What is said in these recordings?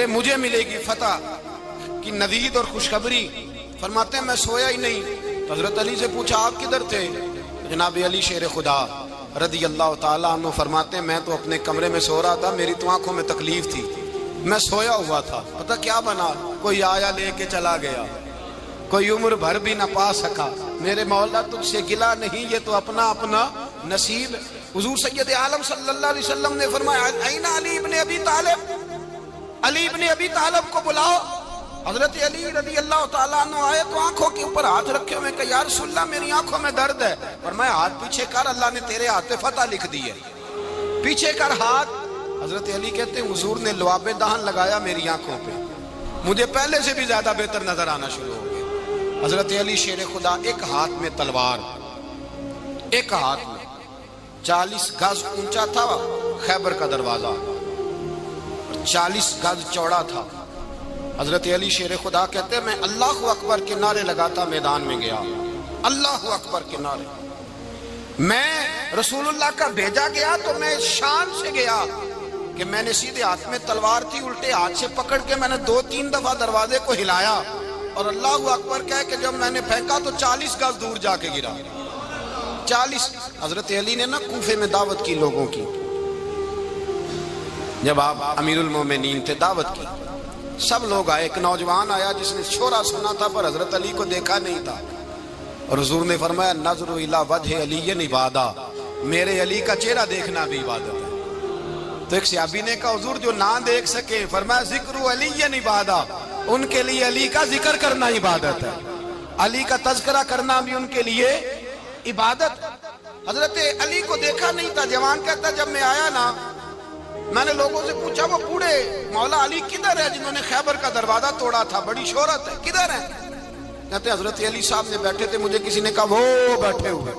مجھے ملے گی فتح کی نوید اور خوشخبری۔ فرماتے ہیں میں سویا ہی نہیں۔ تو حضرت علی سے پوچھا آپ کدھر تھے؟ جناب علی شیر خدا رضی اللہ تعالیٰ عنہ فرماتے ہیں میں تو اپنے کمرے میں سو رہا تھا، میری تو آنکھوں میں تکلیف تھی، میں سویا ہوا تھا، پتہ کیا بنا، کوئی آیا لے کے چلا گیا، کوئی عمر بھر بھی نہ پا سکا۔ میرے مولا تجھ سے گلا نہیں، یہ تو اپنا اپنا نصیب۔ حضور سید عالم صلی اللہ علیہ وسلم نے فرمایا این علی ابن ابی طالب، علی ابن ابی طالب کو بلاؤ۔ حضرت علی رضی اللہ تعالیٰ عنہ آئے تو آنکھوں کے اوپر ہاتھ رکھے ہوئے کہ یا رسول اللہ میری آنکھوں میں درد ہے۔ فرمایا ہاتھ پیچھے کر، اللہ نے تیرے ہاتھ پہ فتح لکھ دی ہے، پیچھے کر ہاتھ۔ حضرت علی کہتے ہیں حضور نے لعاب دہن لگایا میری آنکھوں پہ، مجھے پہلے سے بھی زیادہ بہتر نظر آنا شروع ہو گیا۔ حضرت علی شیر خدا ایک ہاتھ میں تلوار، ایک ہاتھ میں 40 گز اونچا تھا خیبر کا دروازہ، 40 گز چوڑا تھا۔ حضرت علی شیر خدا کہتے ہیں میں اللہ اکبر کے نعرے لگاتا میدان میں گیا، اللہ اکبر کے نعرے۔ میں رسول اللہ کا بھیجا گیا تو میں شان سے گیا کہ میں نے سیدھے ہاتھ میں تلوار تھی، الٹے ہاتھ سے پکڑ کے میں نے 2-3 دفعہ دروازے کو ہلایا اور اللہ اکبر کہہ کہ جب میں نے پھینکا تو 40 گز دور جا کے گرا۔ 40۔ حضرت علی نے نا کوفے میں دعوت کی لوگوں کی، جب آپ امیر المومنین تھے دعوت کی، سب لوگ آئے۔ ایک نوجوان آیا جس نے شورا سنا تھا پر حضرت علی کو دیکھا نہیں تھا، اور حضور نے فرمایا نظر الی وجہ علی عبادہ، میرے علی کا چہرہ دیکھنا بھی عبادت ہے۔ تو ایک صحابی نے کہا حضور جو نہ دیکھ سکے، فرمایا ذکر علی عبادہ، ان کے لیے علی کا ذکر کرنا عبادت ہے، علی کا تذکرہ کرنا بھی ان کے لیے عبادت۔ حضرت علی کو دیکھا نہیں تھا۔ جوان کہتا جب میں آیا نا میں نے لوگوں سے پوچھا وہ بوڑھے مولا علی کدھر ہے جنہوں نے خیبر کا دروازہ توڑا تھا، بڑی شہرت ہے، کدھر ہے؟ کہتے ہیں حضرت علی صاحب نے بیٹھے تھے، مجھے کسی نے کہا وہ بیٹھے ہوئے۔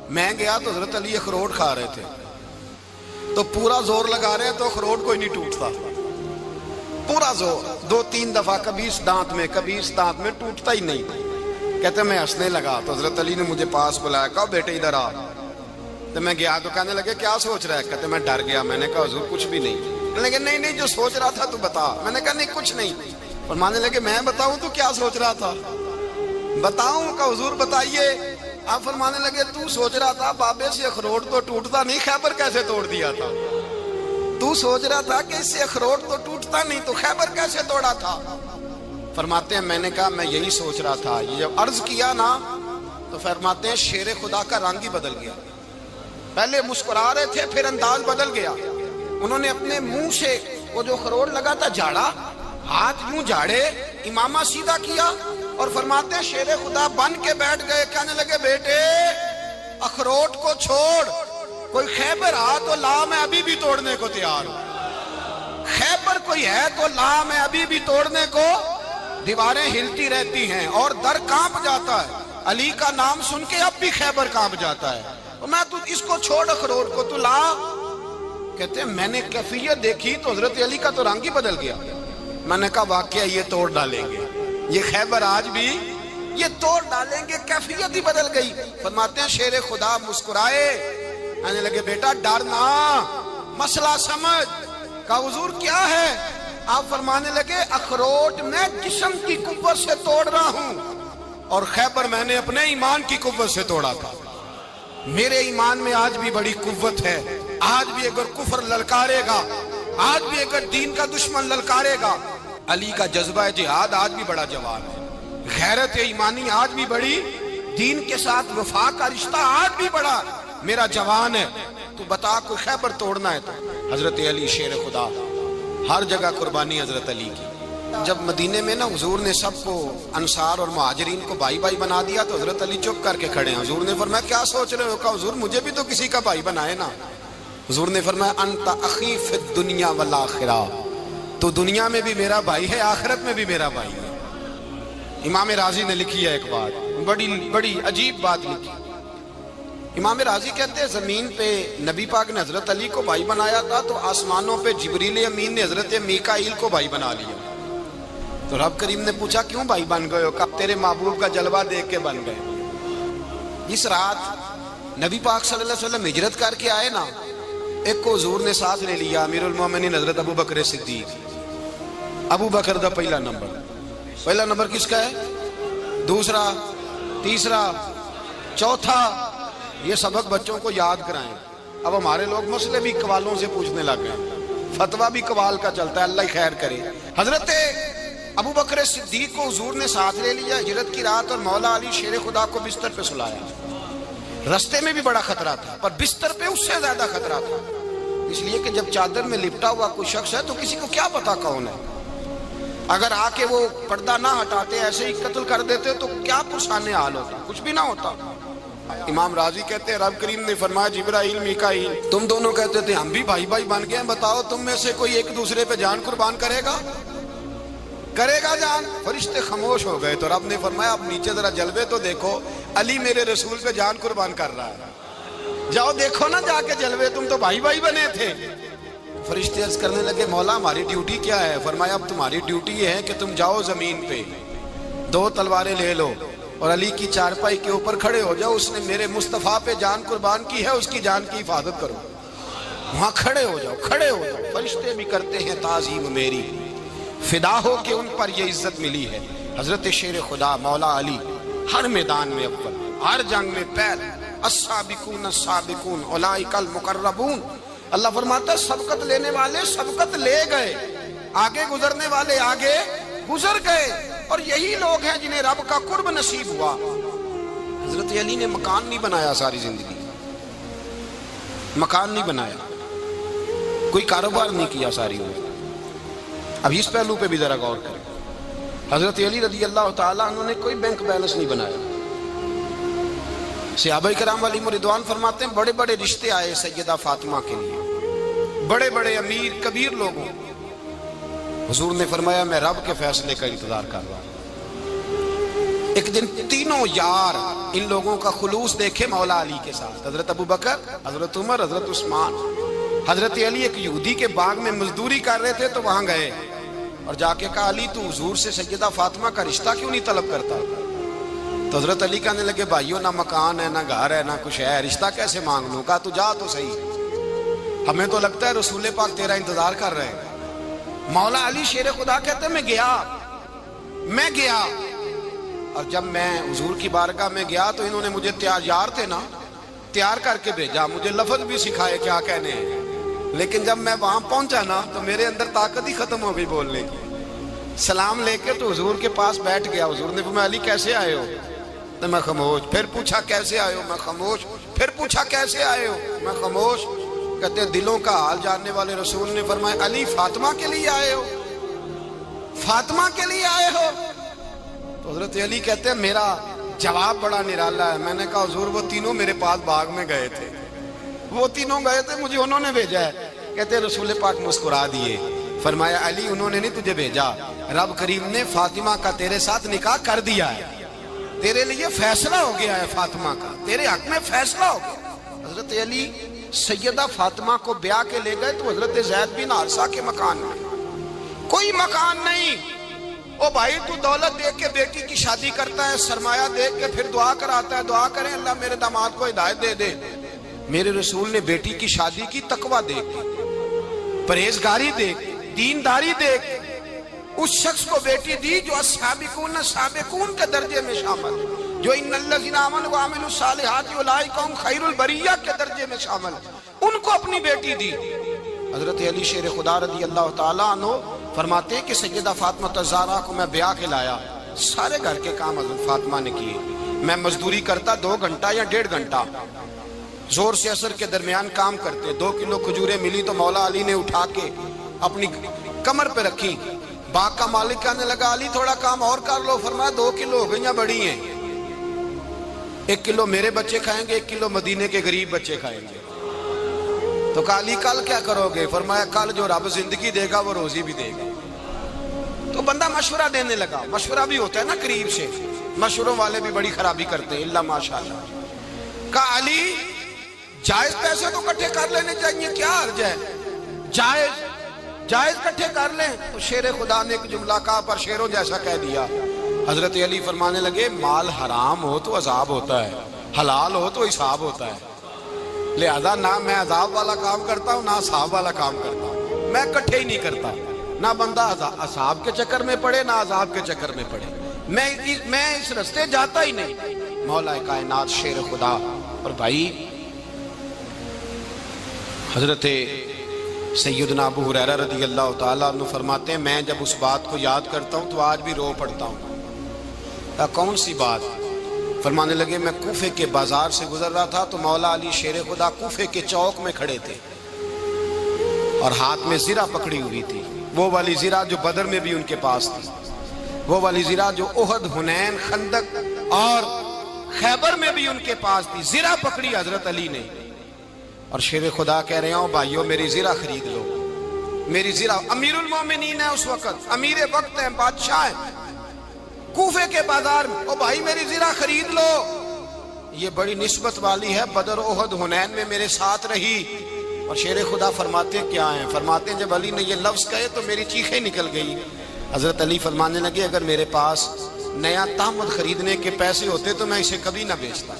میں گیا تو حضرت علی اخروٹ کھا رہے تھے، تو پورا زور لگا رہے تو اخروٹ کوئی نہیں ٹوٹتا، پورا زور 2-3 دفعہ، کبھی اس دانت میں کبھی اس دانت میں، ٹوٹتا ہی نہیں۔ کہتے میں ہنسنے لگا تو حضرت علی نے مجھے پاس بلایا، کہا بیٹے ادھر آ۔ تو میں گیا تو کہنے لگے کیا سوچ رہا ہے؟ کہتے میں ڈر گیا۔ میں نے کہا حضور کچھ بھی نہیں۔ لیکن نہیں جو سوچ رہا تھا تو بتا۔ میں نے کہا نہیں کچھ نہیں۔ فرمانے لگے میں بتاؤں تو کیا سوچ رہا تھا؟ بتاؤں؟ کہ حضور بتائیے۔ آپ فرمانے لگے تو سوچ رہا تھا بابے سے اخروٹ تو ٹوٹتا نہیں، خیبر کیسے توڑ دیا تھا؟ تو سوچ رہا تھا کہ اس سے اخروٹ تو ٹوٹتا نہیں تو خیبر کیسے توڑا تھا؟ فرماتے ہیں میں نے کہا میں یہی سوچ رہا تھا۔ یہ جب عرض کیا نا تو فرماتے ہیں شیر خدا کا رنگ ہی بدل گیا، پہلے مسکرا رہے تھے پھر انداز بدل گیا۔ انہوں نے اپنے منہ سے وہ جو خروٹ لگا تھا جھاڑا، ہاتھ یوں جھاڑے، امامہ سیدھا کیا اور فرماتے ہیں شیر خدا بن کے بیٹھ گئے۔ کہنے لگے بیٹے اخروٹ کو چھوڑ، کوئی خیبر آ تو لا، میں ابھی بھی توڑنے کو تیار ہوں۔ خیبر کوئی ہے تو لا، میں ابھی بھی توڑنے کو۔ دیواریں ہلتی رہتی ہیں اور در کانپ جاتا ہے، علی کا نام سن کے اب بھی خیبر کانپ جاتا ہے۔ میں تو اس کو چھوڑ اخروٹ کو تو لا۔ کہتے ہیں میں نے کیفیت دیکھی تو حضرت علی کا تو رنگ ہی بدل گیا۔ میں نے کہا واقعہ یہ توڑ ڈالیں گے، یہ خیبر آج بھی یہ توڑ ڈالیں گے، کیفیت ہی بدل گئی۔ فرماتے ہیں شیر خدا مسکرائے، کہنے لگے بیٹا ڈرنا، مسئلہ سمجھ۔ کہا حضور کیا ہے؟ آپ فرمانے لگے اخروٹ میں جسم کی قوت سے توڑ رہا ہوں اور خیبر میں نے اپنے ایمان کی قوت سے توڑا تھا۔ میرے ایمان میں آج بھی بڑی قوت ہے، آج بھی اگر کفر للکارے گا، آج بھی اگر دین کا دشمن للکارے گا، علی کا جذبہ جہاد آج بھی بڑا جوان ہے، غیرت ایمانی آج بھی بڑی، دین کے ساتھ وفا کا رشتہ آج بھی بڑا میرا جوان ہے۔ تو بتا کوئی خیبر توڑنا ہے تو حضرت علی شیر خدا، ہر جگہ قربانی حضرت علی کی۔ جب مدینے میں نا حضور نے سب کو انصار اور مہاجرین کو بھائی بھائی بنا دیا تو حضرت علی چپ کر کے کھڑے ہیں۔ حضور نے فرمایا کیا سوچ رہے ہو؟ کہا حضور مجھے بھی تو کسی کا بھائی بنائے نا۔ حضور نے فرمایا انت اخی فی الدنیا والآخرہ، تو دنیا میں بھی میرا بھائی ہے، آخرت میں بھی میرا بھائی ہے۔ امام راضی نے لکھی ہے ایک بات، بڑی عجیب بات لکھی۔ امام راضی کہتے ہیں زمین پہ نبی پاک نے حضرت علی کو بھائی بنایا تھا تو آسمانوں پہ جبریل امین نے حضرت میکائیل کو بھائی بنا لیا۔ تو رب کریم نے پوچھا کیوں بھائی بن گئے ہو؟ کہا تیرے محبوب کا جلوہ دیکھ کے بن گئے۔ اس رات نبی پاک صلی اللہ علیہ وسلم ہجرت کر کے آئے نا، ایک کو حضور نے ساتھ لے لیا، امیر المومنین حضرت ابو بکر صدیق، ابو بکر دا پہلا نمبر کس کا ہے؟ دوسرا، تیسرا، چوتھا. یہ سبق بچوں کو یاد کرائیں. اب ہمارے لوگ مسئلے بھی قوالوں سے پوچھنے لگ گئے، فتویٰ بھی قوال کا چلتا ہے. اللہ خیر کرے. حضرت ابو بکر صدیق کو حضور نے ساتھ لے لیا ہجرت کی رات، اور مولا علی شیر خدا کو بستر پہ سلایا. رستے میں بھی بڑا خطرہ تھا، پر بستر پہ اس سے زیادہ خطرہ تھا، اس لیے کہ جب چادر میں لپٹا ہوا کوئی شخص ہے تو کسی کو کیا پتا کون ہے. اگر آ کے وہ پردہ نہ ہٹاتے ایسے ہی قتل کر دیتے تو کیا پرسانے حال ہوتا، کچھ بھی نہ ہوتا. امام راضی کہتے ہیں رب کریم نے فرمایا جبرائیل میکائیل تم دونوں کہتے تھے ہم بھی بھائی بھائی بن گئے ہیں، بتاؤ تم میں سے کوئی ایک دوسرے پہ جان قربان کرے گا جان؟ فرشتے خاموش ہو گئے. تو رب نے فرمایا اب نیچے ذرا جلوے تو دیکھو، علی میرے رسول پہ جان قربان کر رہا ہے، جاؤ دیکھو نا جا کے جلوے، تم تو بھائی بھائی بنے تھے. فرشتے عرض کرنے لگے مولا ہماری ڈیوٹی کیا ہے؟ فرمایا اب تمہاری ڈیوٹی یہ ہے کہ تم جاؤ زمین پہ 2 تلواریں لے لو اور علی کی چارپائی کے اوپر کھڑے ہو جاؤ. اس نے میرے مصطفیٰ پہ جان قربان کی ہے، اس کی جان کی حفاظت کرو. وہاں کھڑے ہو جاؤ. فرشتے بھی کرتے ہیں تعظیم میری، فدا ہو کہ ان پر یہ عزت ملی ہے. حضرت شیر خدا مولا علی ہر میدان میں اول، ہر جنگ میں پہل. السابقون السابقون اولئک المقربون. اللہ فرماتا ہے سبقت لینے والے سبقت لے گئے، آگے گزرنے والے آگے گزر گئے، اور یہی لوگ ہیں جنہیں رب کا قرب نصیب ہوا. حضرت علی نے مکان نہیں بنایا، ساری زندگی مکان نہیں بنایا، کوئی کاروبار نہیں کیا ساری عمر. اب اس پہلو پہ بھی ذرا غور کریں. حضرت علی رضی اللہ تعالیٰ انہوں نے کوئی بینک بیلنس نہیں بنایا. صحابہ کرام علیہم رضوان فرماتے ہیں بڑے بڑے رشتے آئے سیدہ فاطمہ کے لیے، بڑے بڑے امیر کبیر لوگوں. حضور نے فرمایا میں رب کے فیصلے کا انتظار کر رہا ہوں. ایک دن تینوں یار ان لوگوں کا خلوص دیکھے مولا علی کے ساتھ، حضرت ابو بکر، حضرت عمر، حضرت عثمان. حضرت علی ایک یہودی کے باغ میں مزدوری کر رہے تھے تو وہاں گئے اور جا کے کہا علی تو حضور سے سیدہ فاطمہ کا رشتہ کیوں نہیں طلب کرتا؟ تو حضرت علی کہنے لگے بھائیو نہ مکان ہے، نہ گھر ہے، نہ کچھ ہے، رشتہ کیسے مانگ لوں؟ کہا تو جا تو صحیح، ہمیں تو لگتا ہے رسول پاک تیرا انتظار کر رہے ہیں. مولا علی شیر خدا کہتے ہیں میں گیا اور جب میں حضور کی بارگاہ میں گیا تو انہوں نے مجھے یار تھے نا، تیار کر کے بھیجا، مجھے لفظ بھی سکھائے کیا کہنے ہیں. لیکن جب میں وہاں پہنچا نا تو میرے اندر طاقت ہی ختم ہو گئی بولنے کی. سلام لے کے تو حضور کے پاس بیٹھ گیا. حضور نے فرمایا علی کیسے آئے ہو؟ تو میں خاموش. پھر پوچھا کیسے آئے ہو؟ میں خاموش. پھر پوچھا کیسے آئے ہو؟ میں خاموش. کہتے ہیں دلوں کا حال جاننے والے رسول نے فرمایا علی فاطمہ کے لیے آئے ہو؟ فاطمہ کے لیے آئے ہو؟ تو حضرت علی کہتے ہیں میرا جواب بڑا نرالا ہے. میں نے کہا حضور وہ تینوں میرے پاس باغ میں گئے تھے، وہ تینوں گئے تھے، مجھے انہوں نے بھیجا ہے. کہتے ہیں رسول پاک مسکرا دیے، فرمایا علی انہوں نے نہیں تجھے بھیجا، رب کریم نے فاطمہ کا تیرے ساتھ نکاح کر دیا ہے، تیرے لیے فیصلہ ہو گیا ہے، فاطمہ کا تیرے حق میں فیصلہ ہو گیا. حضرت علی سیدہ فاطمہ کو بیاہ کے لے گئے تو حضرت زید بن حارثہ کے مکان میں کوئی مکان نہیں. او بھائی تو دولت دیکھ کے بیٹی کی شادی کرتا ہے، سرمایہ دیکھ کے پھر دعا کراتا ہے، دعا کریں اللہ میرے داماد کو ہدایت دے دے. میرے رسول نے بیٹی کی شادی کی تقوی دیکھ، پرہیزگاری دیکھ، دینداری دیکھ، اس شخص کو بیٹی دی جو السابقون السابقون کے درجے میں شامل، جو ان الذین آمنوا وعملوا الصالحات اولئک هم خیر البریہ کے درجے میں شامل، ان کو اپنی بیٹی دی. حضرت علی شیر خدا رضی اللہ تعالیٰ عنہ فرماتے کہ سیدہ فاطمہ الزہرا کو میں بیاہ کے لایا، سارے گھر کے کام حضرت فاطمہ نے کیے. میں مزدوری کرتا 2 گھنٹہ یا 1.5 گھنٹہ، زور سے اثر کے درمیان کام کرتے. 2 کلو کھجوریں ملی تو مولا علی نے اٹھا کے اپنی کمر پہ رکھی. باغ کا مالک کہنے لگا علی تھوڑا کام اور کر لو. فرمایا 2 کلو ہو گئیں بڑی ہیں، 1 کلو میرے بچے کھائیں گے، 1 کلو مدینے کے غریب بچے کھائیں گے. تو کہا علی کل کیا کرو گے؟ فرمایا کل جو رب زندگی دے گا وہ روزی بھی دے گا. تو بندہ مشورہ دینے لگا. مشورہ بھی ہوتا ہے نا قریب سے، مشوروں والے بھی بڑی خرابی کرتے ہیں اللہ ماشاءاللہ. کہا علی جائز پیسے تو کٹھے کر لینے چاہیے، کیا حرج ہے، جائز کٹھے کر لیں. تو شیر خدا نے ایک جملہ کہا پر شیروں جیسا کہہ دیا. حضرت علی فرمانے لگے مال حرام ہو تو عذاب ہوتا ہے، حلال ہو تو حساب ہوتا ہے، لہذا نہ میں عذاب والا کام کرتا ہوں نہ حساب والا کام کرتا ہوں، میں کٹھے ہی نہیں کرتا. نہ بندہ اصحاب کے چکر میں پڑے نہ عذاب کے چکر میں پڑے، میں اس رستے جاتا ہی نہیں۔ مولا کائنات شیر خدا۔ اور بھائی حضرت سیدنا ابو ہریرہ رضی اللہ تعالیٰ عنہ فرماتے ہیں میں جب اس بات کو یاد کرتا ہوں تو آج بھی رو پڑتا ہوں۔ کون سی بات؟ فرمانے لگے میں کوفے کے بازار سے گزر رہا تھا تو مولا علی شیر خدا کوفے کے چوک میں کھڑے تھے اور ہاتھ میں زرہ پکڑی ہوئی تھی، وہ والی زرہ جو بدر میں بھی ان کے پاس تھی، وہ والی زرہ جو احد، حنین، خندق اور خیبر میں بھی ان کے پاس تھی۔ زرہ پکڑی حضرت علی نے اور شیر خدا کہہ رہے ہوں بھائیو میری زرہ خرید لو، میری زرہ۔ امیر المومنین ہے اس وقت، امیر وقت ہیں، بادشاہ ہیں، کوفے کے بازار میں، او بھائی میری زرہ خرید لو، یہ بڑی نسبت والی ہے، بدر، احد، حنین میں میرے ساتھ رہی۔ اور شیر خدا فرماتے کیا ہیں؟ فرماتے ہیں جب علی نے یہ لفظ کہے تو میری چیخیں نکل گئی۔ حضرت علی فرمانے لگے اگر میرے پاس نیا طامت خریدنے کے پیسے ہوتے تو میں اسے کبھی نہ بیچتا،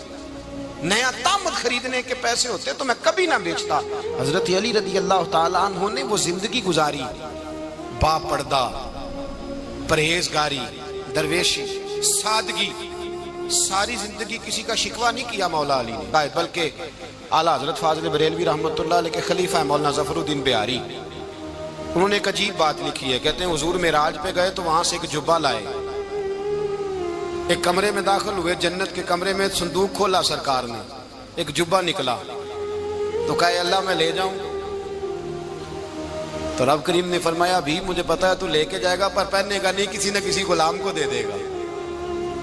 نیا طامت خریدنے کے پیسے ہوتے تو میں کبھی نہ بیچتا۔ حضرت علی رضی اللہ تعالیٰ عنہ نے وہ زندگی گزاری، با پردہ، پرہیزگاری، درویشی، سادگی، ساری زندگی کسی کا شکوہ نہیں کیا مولا علی نے، بلکہ اعلیٰ حضرت فاضل بریلوی رحمۃ اللہ علیہ کے خلیفہ ہیں مولانا ظفر الدین بہاری، انہوں نے ایک عجیب بات لکھی ہے، کہتے ہیں حضور معراج پہ گئے تو وہاں سے ایک جبہ لائے، ایک کمرے میں داخل ہوئے، جنت کے کمرے میں صندوق کھولا سرکار نے، ایک جبہ نکلا تو کہا اللہ میں لے جاؤں؟ تو رب کریم نے فرمایا بھی مجھے پتا ہے تو لے کے جائے گا پر پہننے گا نہیں، کسی نہ کسی غلام کو دے دے گا۔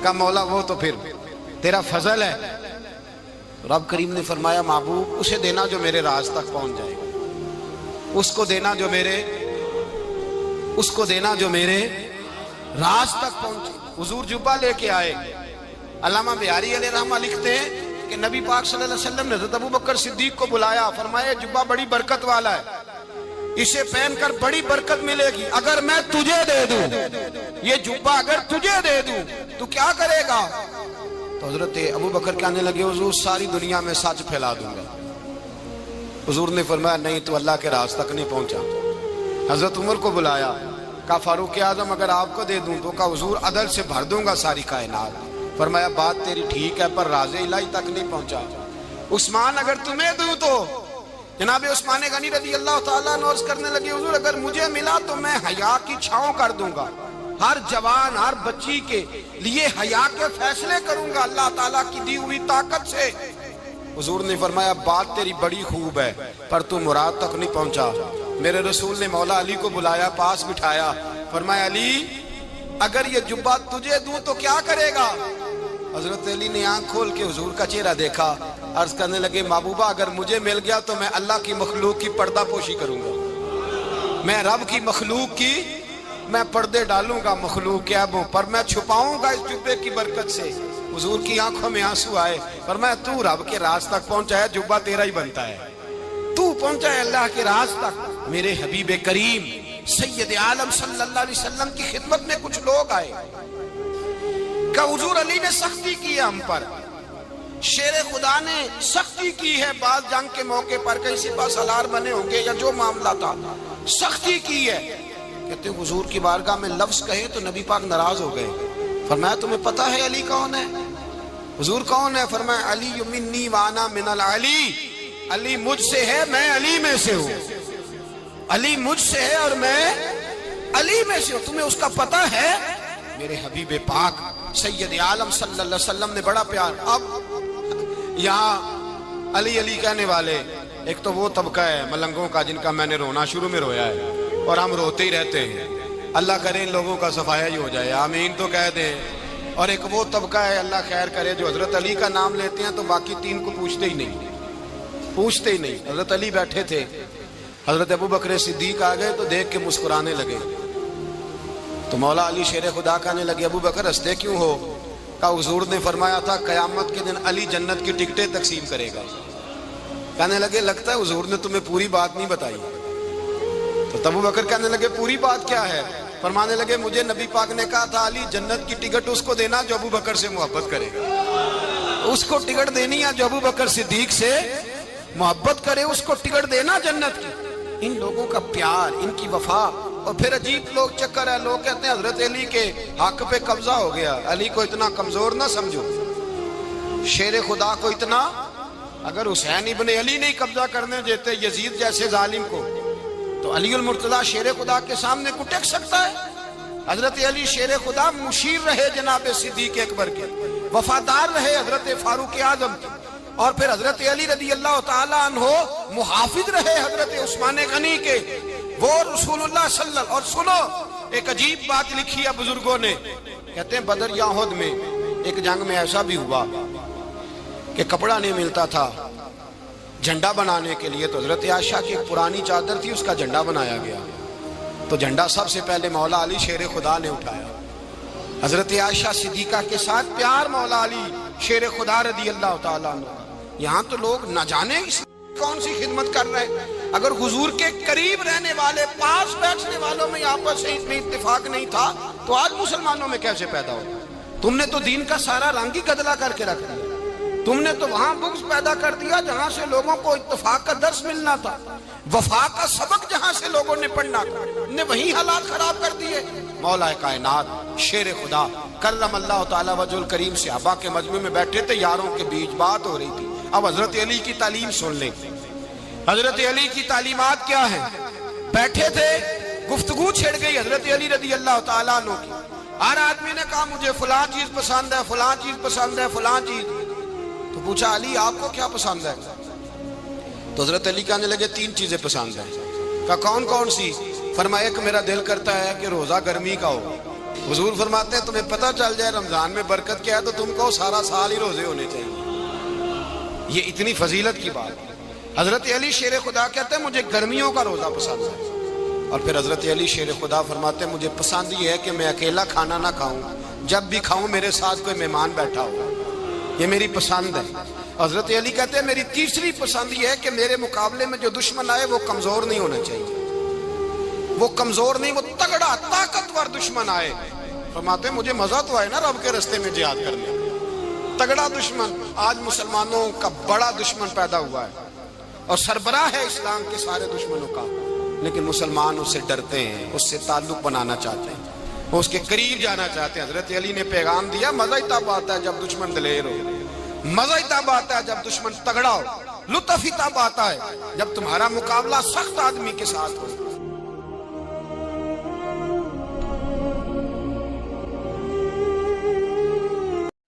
کہا مولا وہ تو پھر تیرا فضل ہے۔ رب کریم نے فرمایا محبوب اسے دینا جو میرے راز تک پہنچ جائے گا، اس کو دینا جو میرے راز تک پہنچے۔ حضور جبہ لے کے آئے۔ علامہ بہاری علیہ رحمہ لکھتے ہیں کہ نبی پاک صلی اللہ علیہ وسلم نے حضرت ابوبکر صدیق کو بلایا، فرمایا جبہ بڑی برکت والا ہے، اسے پہن کر بڑی برکت ملے گی، اگر میں تجھے دے دوں، یہ جبہ اگر تجھے دے دوں تو کیا کرے گا؟ تو حضرت ابوبکر کہنے لگے حضور ساری دنیا میں سچ پھیلا دوں گا۔ حضور نے فرمایا نہیں تو اللہ کے راز تک نہیں پہنچا۔ حضرت عمر کو بلایا، کہا فاروق اعظم اگر آپ کو دے دوں تو کہا حضور عدل سے بھر دوں گا ساری کائنات۔ فرمایا بات تیری ٹھیک ہے پر راز الہی تک نہیں پہنچا۔ عثمان اگر تمہیں دوں تو جناب عثمان غنی رضی اللہ تعالیٰ عنہ عرض کرنے لگے حضور اگر مجھے ملا تو میں حیا کی چھاؤں کر دوں گا، ہر جوان ہر بچی کے لیے حیا کے فیصلے کروں گا اللہ تعالیٰ کی دی ہوئی طاقت سے۔ حضور نے فرمایا بات تیری بڑی خوب ہے پر تو مراد تک نہیں پہنچا۔ میرے رسول نے مولا علی کو بلایا، پاس بٹھایا، فرمایا علی اگر یہ جبہ تجھے دوں تو کیا کرے گا؟ حضرت علی نے آنکھ کھول کے حضور کا چہرہ دیکھا، عرض کرنے لگے محبوبہ اگر مجھے مل گیا تو میں اللہ کی مخلوق کی پردہ پوشی کروں گا، میں رب کی مخلوق کی میں پردے ڈالوں گا مخلوق کے عیبوں پر، میں چھپاؤں گا اس جبے کی برکت سے۔ حضور کی آنکھوں میں آنسو آئے، فرمایا تو رب کے راز تک پہنچا ہے، جبہ تیرا ہی بنتا ہے، تو پہنچا ہے اللہ کے راز تک۔ میرے حبیب کریم سید عالم صلی اللہ علیہ وسلم کی خدمت میں کچھ لوگ آئے کہ حضور علی نے سختی کی ہے ہم پر، شیر خدا نے سختی کی ہے، بعض جنگ کے موقع پر کہیں سپاہ سالار بنے ہوں گے یا جو معاملہ تھا سختی کی ہے۔ کہتے ہیں حضور کی بارگاہ میں لفظ کہے تو نبی پاک ناراض ہو گئے۔ فرمایا تمہیں پتا ہے علی کون ہے؟ حضور کون ہے؟ فرمایا علی منی وانا من العلی، علی مجھ سے ہے میں علی میں سے ہوں، علی مجھ سے ہے اور میں علی میں سے ہوں، تمہیں اس کا پتہ ہے؟ میرے حبیب پاک سید عالم صلی اللہ علیہ وسلم نے بڑا پیار۔ اب یہاں علی علی کہنے والے ایک تو وہ طبقہ ہے ملنگوں کا جن کا میں نے رونا شروع میں رویا ہے اور ہم روتے ہی رہتے ہیں، اللہ کرے ان لوگوں کا صفایا ہی ہو جائے، آمین تو کہہ دیں۔ اور ایک وہ طبقہ ہے اللہ خیر کرے جو حضرت علی کا نام لیتے ہیں تو باقی تین کو پوچھتے ہی نہیں۔ حضرت علی بیٹھے تھے، حضرت ابوبکر صدیق آ گئے تو دیکھ کے مسکرانے لگے، تو مولا علی شیر خدا کہنے لگے ابوبکر ہنستے کیوں ہو؟ کہا حضور نے فرمایا تھا قیامت کے دن علی جنت کی ٹکٹیں تقسیم کرے گا۔ کہنے لگے لگتا ہے حضور نے تمہیں پوری بات نہیں بتائی۔ تو ابوبکر کہنے لگے پوری بات کیا ہے؟ فرمانے لگے مجھے نبی پاک نے کہا تھا علی جنت کی ٹکٹ اس کو دینا جو ابوبکر سے محبت کرے گا، اس کو ٹکٹ دینی ہے جو ابوبکر صدیق سے محبت کرے، اس کو ٹکٹ دینا جنت کی۔ ان لوگوں کا پیار، ان کی وفا اور پھر عجیب لوگ چکر ہے، لوگ کہتے ہیں حضرت علی کے حق پہ قبضہ ہو گیا، علی کو اتنا کمزور نہ سمجھو، شیر خدا کو اتنا، اگر حسین ابن علی نہیں قبضہ کرنے دیتے یزید جیسے ظالم کو، تو علی المرتضیٰ شیر خدا کے سامنے کو ٹک سکتا ہے؟ حضرت علی شیر خدا مشیر رہے جناب صدیق اکبر کے، وفادار رہے حضرت فاروق اعظم کے، اور پھر حضرت علی رضی اللہ تعالیٰ عنہ محافظ رہے حضرت عثمان غنی کے، وہ رسول اللہ صلی اللہ علیہ وسلم۔ اور سنو ایک عجیب بات لکھی ہے بزرگوں نے، کہتے ہیں بدر یا احد میں ایک جنگ میں ایسا بھی ہوا کہ کپڑا نہیں ملتا تھا جھنڈا بنانے کے لیے، تو حضرت عائشہ کی ایک پرانی چادر تھی، اس کا جھنڈا بنایا گیا، تو جھنڈا سب سے پہلے مولا علی شیر خدا نے اٹھایا۔ حضرت عائشہ صدیقہ کے ساتھ پیار مولا علی شیر خدا رضی اللہ تعالیٰ عنہ۔ یہاں تو لوگ نہ جانے کون سی خدمت کر رہے ہیں، اگر حضور کے قریب رہنے والے پاس بیٹھنے والوں میں آپس سے اتنی اتفاق نہیں تھا تو آج مسلمانوں میں کیسے پیدا ہو؟ تم نے تو دین کا سارا رنگ ہی گدلا کر کے رکھ دیا، تم نے تو وہاں بغض پیدا کر دیا جہاں سے لوگوں کو اتفاق کا درس ملنا تھا، وفا کا سبق جہاں سے لوگوں نے پڑھنا تھا، نے وہی حالات خراب کر دیے۔ مولا کائنات شیر خدا کرم اللہ تعالیٰ وجہ الکریم صحابہ کے مجمع میں بیٹھے تھے، یاروں کے بیچ بات ہو رہی تھی۔ اب حضرت علی کی تعلیم سن لیں، حضرت علی کی تعلیمات کیا ہیں؟ بیٹھے تھے، گفتگو چھڑ گئی حضرت علی رضی اللہ تعالیٰ عنہ کی، ہر آدمی نے کہا مجھے فلاں چیز پسند ہے، فلاں چیز پسند ہے، فلاں چیز، تو پوچھا علی آپ کو کیا پسند ہے؟ تو حضرت علی کہنے لگے تین چیزیں پسند ہیں۔ کہا کون کون سی؟ فرمایا ایک میرا دل کرتا ہے کہ روزہ گرمی کا ہو، حضور فرماتے ہیں تمہیں پتہ چل جائے رمضان میں برکت کیا ہے تو تم کو سارا سال ہی روزے ہونے چاہیے، یہ اتنی فضیلت کی بات ہے۔ حضرت علی شیر خدا کہتے ہیں مجھے گرمیوں کا روزہ پسند ہے، اور پھر حضرت علی شیر خدا فرماتے ہیں مجھے پسند یہ ہے کہ میں اکیلا کھانا نہ کھاؤں، جب بھی کھاؤں میرے ساتھ کوئی مہمان بیٹھا ہو، یہ میری پسند ہے۔ حضرت علی کہتے ہیں میری تیسری پسند یہ ہے کہ میرے مقابلے میں جو دشمن آئے وہ کمزور نہیں ہونا چاہیے، وہ کمزور نہیں، وہ تگڑا طاقتور دشمن آئے۔ فرماتے ہیں مجھے مزہ تو آئے نا رب کے رستے میں جہاد کرنے، تگڑا دشمن۔ آج مسلمانوں کا بڑا دشمن پیدا ہوا ہے اور سربراہ ہے اسلام کے سارے دشمنوں کا، لیکن مسلمان اس سے ڈرتے ہیں، اس سے تعلق بنانا چاہتے ہیں، وہ اس کے قریب جانا چاہتے ہیں۔ حضرت علی نے پیغام دیا مزہ ہی تب آتا ہے جب دشمن دلیر ہو، مزہ ہی تب آتا ہے جب دشمن تگڑا ہو، لطف ہی تب آتا ہے جب تمہارا مقابلہ سخت آدمی کے ساتھ ہو۔